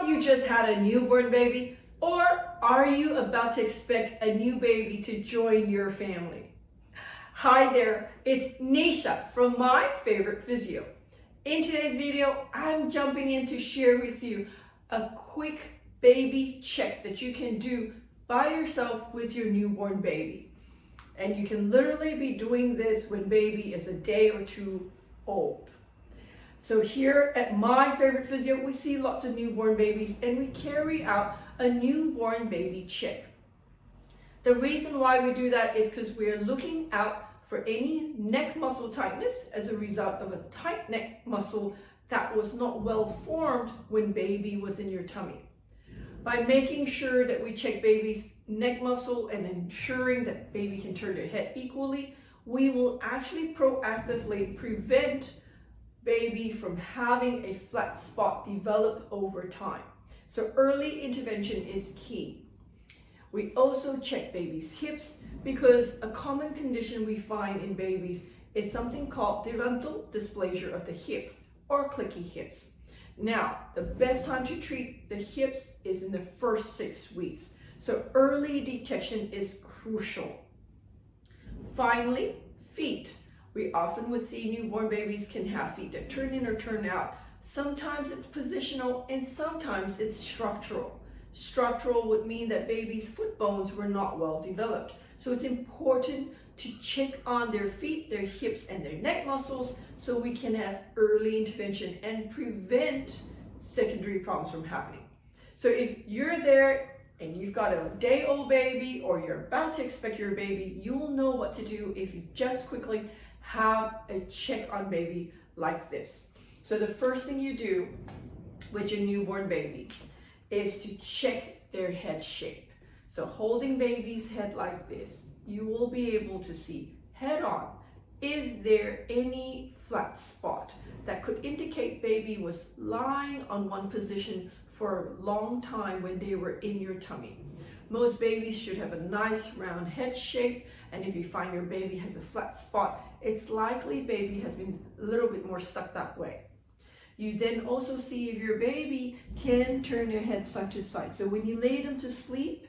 you just had a newborn baby? Or are you about to expect a new baby to join your family? Hi there, it's Neesha from My Favorite Physio. In today's video, I'm jumping in to share with you a quick baby check that you can do by yourself with your newborn baby. And you can literally be doing this when baby is a day or two old. So here at My Favorite Physio, we see lots of newborn babies and we carry out a newborn baby check. The reason why we do that is because we're looking out for any neck muscle tightness as a result of a tight neck muscle that was not well formed when baby was in your tummy. By making sure that we check baby's neck muscle and ensuring that baby can turn their head equally, we will actually proactively prevent baby from having a flat spot develop over time. So early intervention is key. We also check baby's hips because a common condition we find in babies is something called developmental dysplasia of the hips or clicky hips. Now, the best time to treat the hips is in the first 6 weeks. So early detection is crucial. Finally, feet. We often would see newborn babies can have feet that turn in or turn out. Sometimes it's positional and sometimes it's structural. Structural would mean that baby's foot bones were not well developed. So it's important to check on their feet, their hips, and their neck muscles so we can have early intervention and prevent secondary problems from happening. So if you're there and you've got a day-old baby or you're about to expect your baby, you'll know what to do if you just quickly have a check on baby like this. So the first thing you do with your newborn baby is to check their head shape. So holding baby's head like this, you will be able to see head on, is there any flat spot that could indicate baby was lying on one position for a long time when they were in your tummy. Most babies should have a nice round head shape, and if you find your baby has a flat spot, it's likely baby has been a little bit more stuck that way. You then also see if your baby can turn their head side to side. So when you lay them to sleep,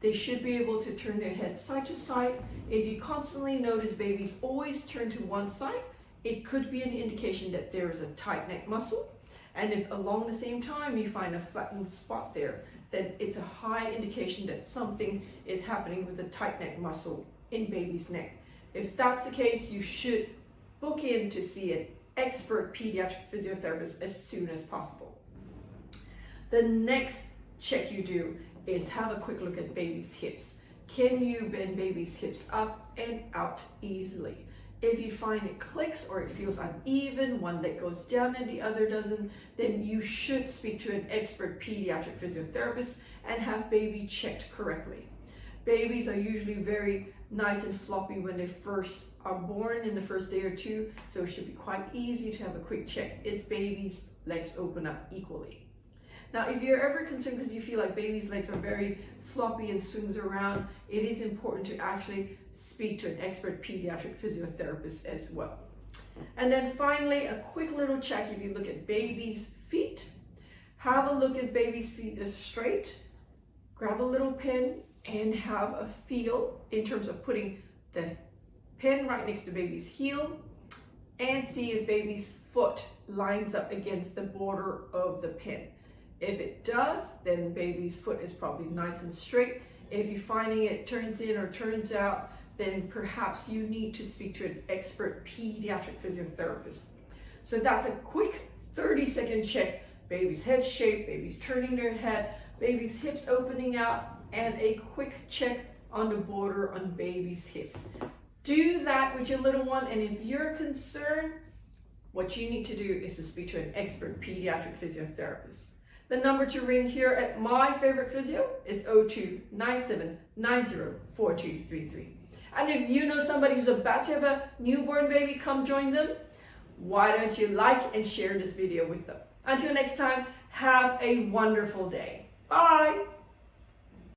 they should be able to turn their head side to side. If you constantly notice babies always turn to one side, it could be an indication that there is a tight neck muscle. And if along the same time you find a flattened spot there, then it's a high indication that something is happening with the tight neck muscle in baby's neck. If that's the case, you should book in to see an expert pediatric physiotherapist as soon as possible. The next check you do is have a quick look at baby's hips. Can you bend baby's hips up and out easily? If you find it clicks or it feels uneven, one leg goes down and the other doesn't, then you should speak to an expert pediatric physiotherapist and have baby checked correctly. Babies are usually very nice and floppy when they first are born in the first day or two, so it should be quite easy to have a quick check if baby's legs open up equally. Now, if you're ever concerned because you feel like baby's legs are very floppy and swings around, it is important to actually speak to an expert pediatric physiotherapist as well. And then finally, a quick little check if you look at baby's feet. Have a look at baby's feet are straight. Grab a little pen and have a feel in terms of putting the pen right next to baby's heel and see if baby's foot lines up against the border of the pen. If it does, then baby's foot is probably nice and straight. If you're finding it turns in or turns out, then perhaps you need to speak to an expert pediatric physiotherapist. So that's a quick 30-second check. Baby's head shape, baby's turning their head, baby's hips opening out, and a quick check on the border on baby's hips. Do that with your little one, and if you're concerned, what you need to do is to speak to an expert pediatric physiotherapist. The number to ring here at My Favorite Physio is 02-9790-4233. And if you know somebody who's about to have a newborn baby, come join them. Why don't you like and share this video with them? Until next time, have a wonderful day. Bye.